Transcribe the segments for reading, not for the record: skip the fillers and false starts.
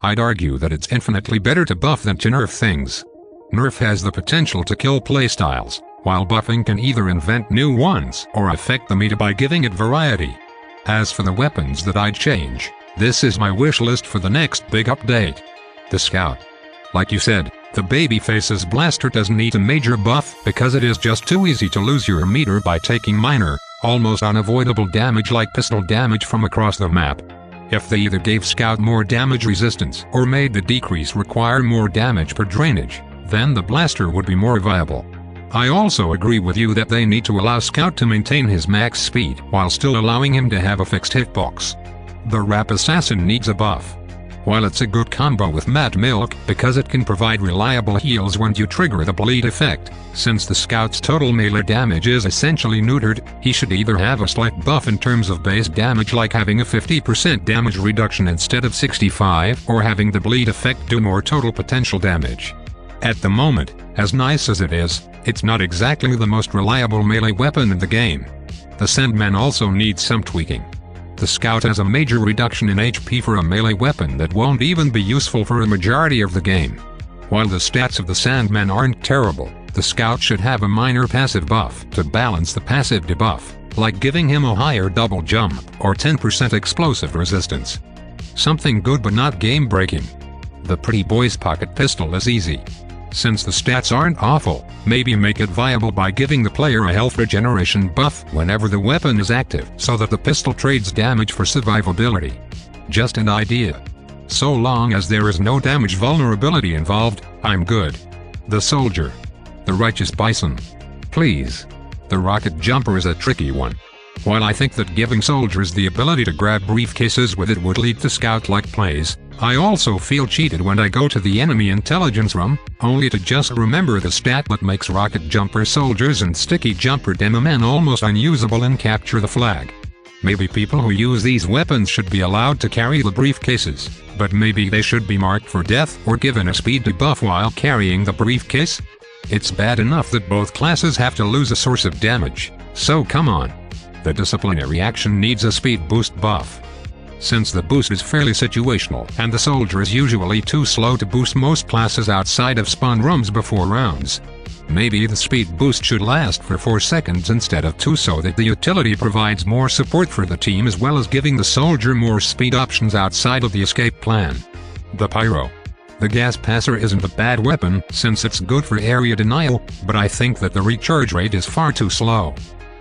I'd argue that it's infinitely better to buff than to nerf things. Nerf has the potential to kill playstyles, while buffing can either invent new ones or affect the meta by giving it variety. As for the weapons that I'd change, this is my wish list for the next big update. The Scout. Like you said, the babyface's blaster doesn't need a major buff because it is just too easy to lose your meter by taking minor, almost unavoidable damage like pistol damage from across the map. If they either gave Scout more damage resistance or made the decrease require more damage per drainage, then the blaster would be more viable. I also agree with you that they need to allow Scout to maintain his max speed while still allowing him to have a fixed hitbox. The Rap Assassin needs a buff. While it's a good combo with Matt Milk because it can provide reliable heals when you trigger the bleed effect, since the Scout's total melee damage is essentially neutered, he should either have a slight buff in terms of base damage like having a 50% damage reduction instead of 65 or having the bleed effect do more total potential damage. At the moment, as nice as it is, it's not exactly the most reliable melee weapon in the game. The Sandman also needs some tweaking. The Scout has a major reduction in HP for a melee weapon that won't even be useful for a majority of the game. While the stats of the Sandman aren't terrible, the Scout should have a minor passive buff to balance the passive debuff, like giving him a higher double jump or 10% explosive resistance. Something good but not game-breaking. The Pretty Boy's pocket pistol is easy. Since the stats aren't awful, maybe make it viable by giving the player a health regeneration buff whenever the weapon is active so that the pistol trades damage for survivability. Just an idea. So long as there is no damage vulnerability involved, I'm good. The Soldier. The Righteous Bison. Please. The Rocket Jumper is a tricky one. While I think that giving soldiers the ability to grab briefcases with it would lead to Scout-like plays, I also feel cheated when I go to the enemy intelligence room, only to just remember the stat that makes Rocket Jumper soldiers and Sticky Jumper demomen almost unusable in Capture the Flag. Maybe people who use these weapons should be allowed to carry the briefcases, but maybe they should be marked for death or given a speed debuff while carrying the briefcase? It's bad enough that both classes have to lose a source of damage, so come on. The Disciplinary Action needs a speed boost buff. Since the boost is fairly situational and the soldier is usually too slow to boost most classes outside of spawn rooms before rounds, maybe the speed boost should last for 4 seconds instead of 2 so that the utility provides more support for the team as well as giving the soldier more speed options outside of the escape plan. The Pyro. The Gas Passer isn't a bad weapon since it's good for area denial, but I think that the recharge rate is far too slow.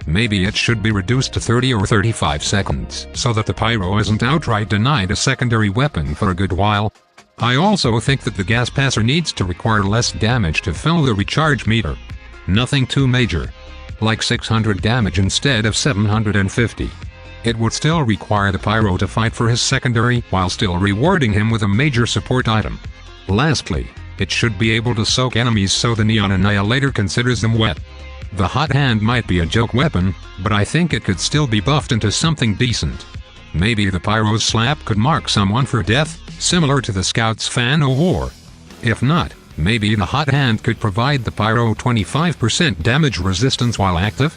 Maybe it should be reduced to 30 or 35 seconds so that the Pyro isn't outright denied a secondary weapon for a good while. I also think that the Gas Passer needs to require less damage to fill the recharge meter. Nothing too major. Like 600 damage instead of 750. It would still require the Pyro to fight for his secondary while still rewarding him with a major support item. Lastly, it should be able to soak enemies so the Neon Annihilator considers them wet. The Hot Hand might be a joke weapon, but I think it could still be buffed into something decent. Maybe the Pyro's slap could mark someone for death, similar to the Scout's Fan of War. If not, maybe the Hot Hand could provide the Pyro 25% damage resistance while active.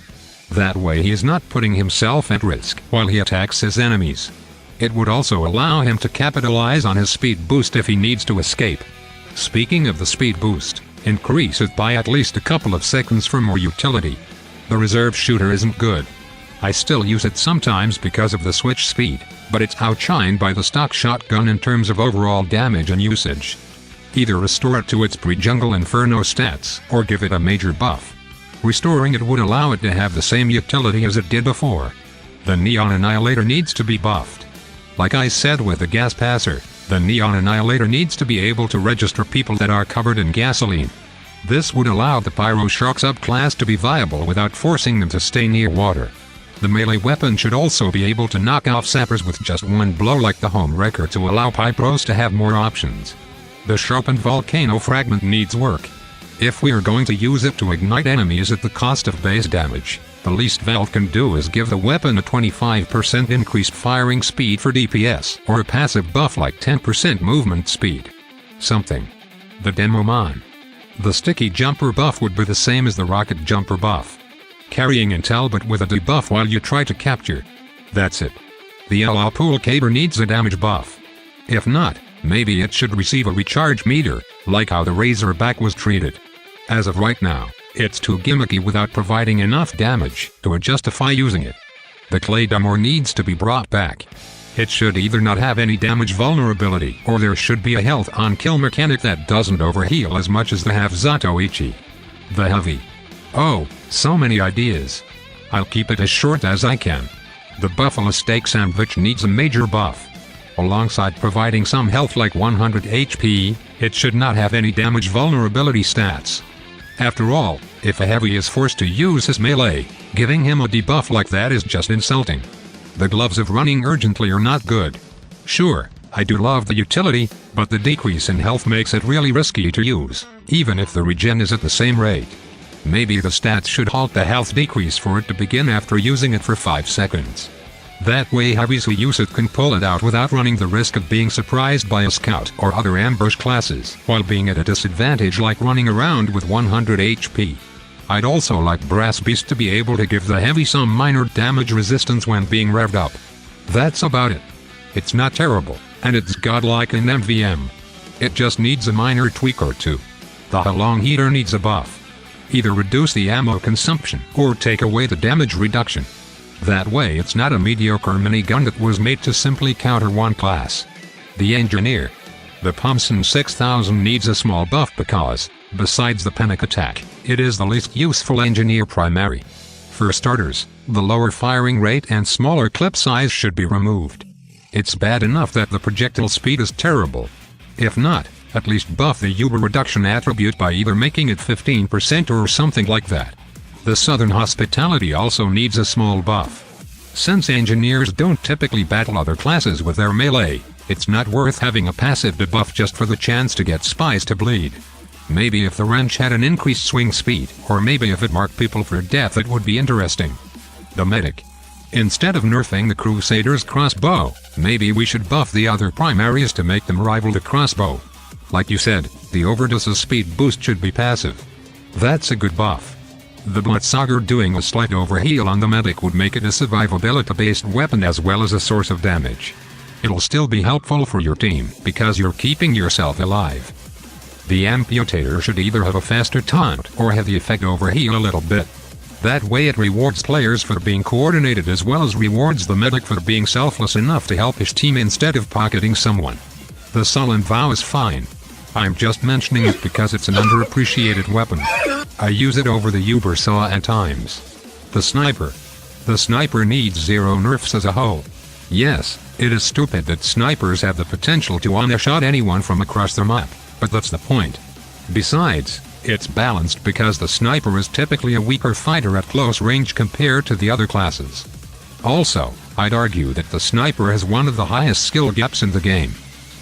That way he is not putting himself at risk while he attacks his enemies. It would also allow him to capitalize on his speed boost if he needs to escape. Speaking of the speed boost, increase it by at least a couple of seconds for more utility. The reserve shooter isn't good. I still use it sometimes because of the switch speed, but it's outshined by the stock shotgun in terms of overall damage and usage. Either restore it to its pre-Jungle Inferno stats, or give it a major buff. Restoring it would allow it to have the same utility as it did before. The Neon Annihilator needs to be buffed. Like I said with the Gas Passer, the Neon Annihilator needs to be able to register people that are covered in gasoline. This would allow the Pyro Shark subclass to be viable without forcing them to stay near water. The melee weapon should also be able to knock off sappers with just one blow like the Home Wrecker to allow Pypros to have more options. The Sharpened Volcano Fragment needs work. If we are going to use it to ignite enemies at the cost of base damage, the least Valve can do is give the weapon a 25% increased firing speed for DPS, or a passive buff like 10% movement speed. Something. The Demoman. The Sticky Jumper buff would be the same as the Rocket Jumper buff. Carrying intel but with a debuff while you try to capture. That's it. The LL Pool Caber needs a damage buff. If not, Maybe it should receive a recharge meter, like how the Razorback was treated. As of right now, it's too gimmicky without providing enough damage to justify using it. The Claymore needs to be brought back. It should either not have any damage vulnerability, or there should be a health on kill mechanic that doesn't overheal as much as the half Zatoichi. The heavy. Oh, so many ideas. I'll keep it as short as I can. The buffalo steak sandwich needs a major buff. Alongside providing some health like 100 HP, it should not have any damage vulnerability stats. After all, if a heavy is forced to use his melee, giving him a debuff like that is just insulting. The gloves of running urgently are not good. Sure, I do love the utility, but the decrease in health makes it really risky to use, even if the regen is at the same rate. Maybe the stats should halt the health decrease for it to begin after using it for 5 seconds. That way heavies who use it can pull it out without running the risk of being surprised by a scout or other ambush classes, while being at a disadvantage like running around with 100 HP. I'd also like Brass Beast to be able to give the heavy some minor damage resistance when being revved up. That's about it. It's not terrible, and it's godlike in MVM. It just needs a minor tweak or two. The Halong Heater needs a buff. Either reduce the ammo consumption or take away the damage reduction. That way it's not a mediocre minigun that was made to simply counter one class. The Engineer. The Thompson 6000 needs a small buff because, besides the panic attack, it is the least useful Engineer primary. For starters, the lower firing rate and smaller clip size should be removed. It's bad enough that the projectile speed is terrible. If not, at least buff the Uber reduction attribute by either making it 15% or something like that. The Southern Hospitality also needs a small buff. Since engineers don't typically battle other classes with their melee, it's not worth having a passive debuff just for the chance to get spies to bleed. Maybe if the wrench had an increased swing speed, or maybe if it marked people for death, it would be interesting. The Medic. Instead of nerfing the Crusader's crossbow, maybe we should buff the other primaries to make them rival the crossbow. Like you said, the Overdose's speed boost should be passive. That's a good buff. The Bloodsauger doing a slight overheal on the Medic would make it a survivability-based weapon as well as a source of damage. It'll still be helpful for your team, because you're keeping yourself alive. The Amputator should either have a faster taunt or have the effect overheal a little bit. That way it rewards players for being coordinated as well as rewards the Medic for being selfless enough to help his team instead of pocketing someone. The Sullen Vow is fine. I'm just mentioning it because it's an underappreciated weapon. I use it over the Uber Saw at times. The Sniper. The Sniper needs 0 nerfs as a whole. Yes, it is stupid that snipers have the potential to one-shot anyone from across the map, but that's the point. Besides, it's balanced because the Sniper is typically a weaker fighter at close range compared to the other classes. Also, I'd argue that the Sniper has one of the highest skill gaps in the game.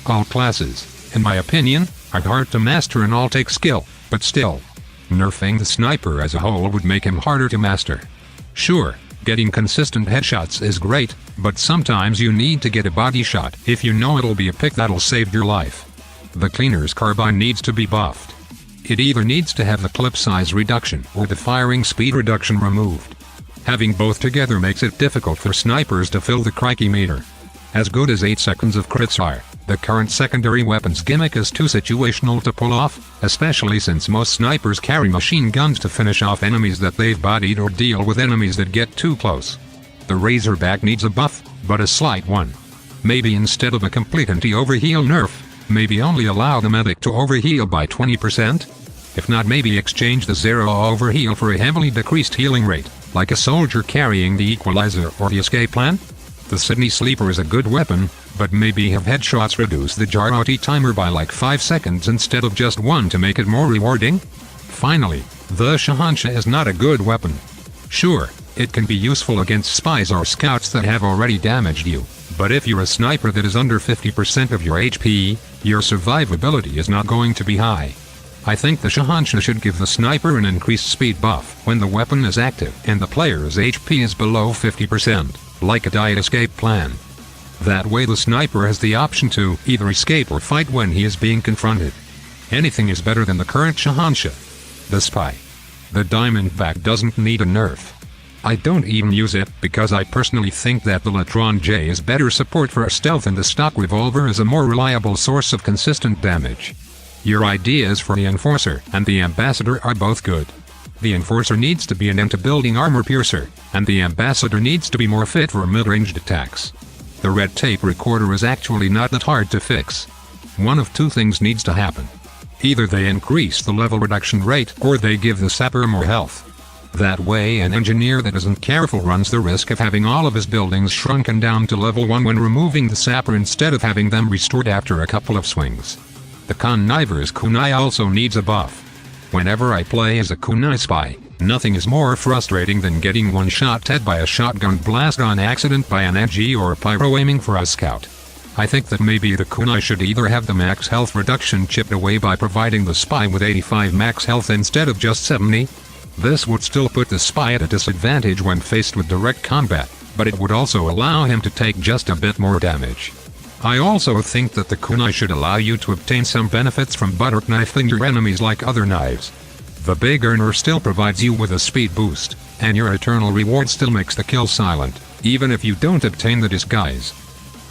All classes, in my opinion, are hard to master and all take skill, but still, nerfing the Sniper as a whole would make him harder to master. Sure, getting consistent headshots is great, but sometimes you need to get a body shot if you know it'll be a pick that'll save your life. The Cleaner's Carbine needs to be buffed. It either needs to have the clip size reduction or the firing speed reduction removed. Having both together makes it difficult for snipers to fill the crikey meter. As good as 8 seconds of crits are, the current secondary weapons gimmick is too situational to pull off, especially since most snipers carry machine guns to finish off enemies that they've bodied or deal with enemies that get too close. The Razorback needs a buff, but a slight one. Maybe instead of a complete anti-overheal nerf, maybe only allow the Medic to overheal by 20%? If not, maybe exchange the 0 overheal for a heavily decreased healing rate, like a soldier carrying the Equalizer or the Escape Plan? The Sydney Sleeper is a good weapon, but maybe have headshots reduce the Jarroti timer by like 5 seconds instead of just 1 to make it more rewarding? Finally, the Shahansha is not a good weapon. Sure, it can be useful against spies or scouts that have already damaged you, but if you're a sniper that is under 50% of your HP, your survivability is not going to be high. I think the Shahansha should give the sniper an increased speed buff when the weapon is active and the player's HP is below 50%, like a diet escape plan. That way the sniper has the option to either escape or fight when he is being confronted. Anything is better than the current Shahansha. The Spy. The Diamondback doesn't need a nerf. I don't even use it because I personally think that the Latron J is better support for stealth and the stock revolver is a more reliable source of consistent damage. Your ideas for the Enforcer and the Ambassador are both good. The Enforcer needs to be an into-building armor piercer, and the Ambassador needs to be more fit for mid-ranged attacks. The red tape recorder is actually not that hard to fix. One of two things needs to happen. Either they increase the level reduction rate or they give the sapper more health. That way an engineer that isn't careful runs the risk of having all of his buildings shrunken down to level 1 when removing the sapper instead of having them restored after a couple of swings. The Conniver's kunai also needs a buff. Whenever I play as a kunai spy, nothing is more frustrating than getting one-shot dead by a shotgun blast on accident by an AG or a pyro aiming for a scout. I think that maybe the kunai should either have the max health reduction chipped away by providing the spy with 85 max health instead of just 70. This would still put the spy at a disadvantage when faced with direct combat, but it would also allow him to take just a bit more damage. I also think that the kunai should allow you to obtain some benefits from butter knifing your enemies like other knives. The big earner still provides you with a speed boost, and your eternal reward still makes the kill silent, even if you don't obtain the disguise.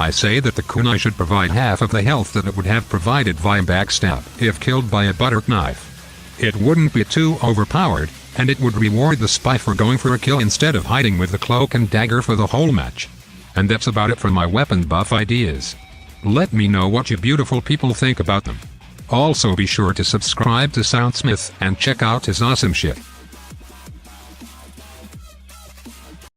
I say that the kunai should provide half of the health that it would have provided via backstab if killed by a butter knife. It wouldn't be too overpowered, and it would reward the spy for going for a kill instead of hiding with the cloak and dagger for the whole match. And that's about it for my weapon buff ideas. Let me know what you beautiful people think about them. Also be sure to subscribe to Soundsmith and check out his awesome shit.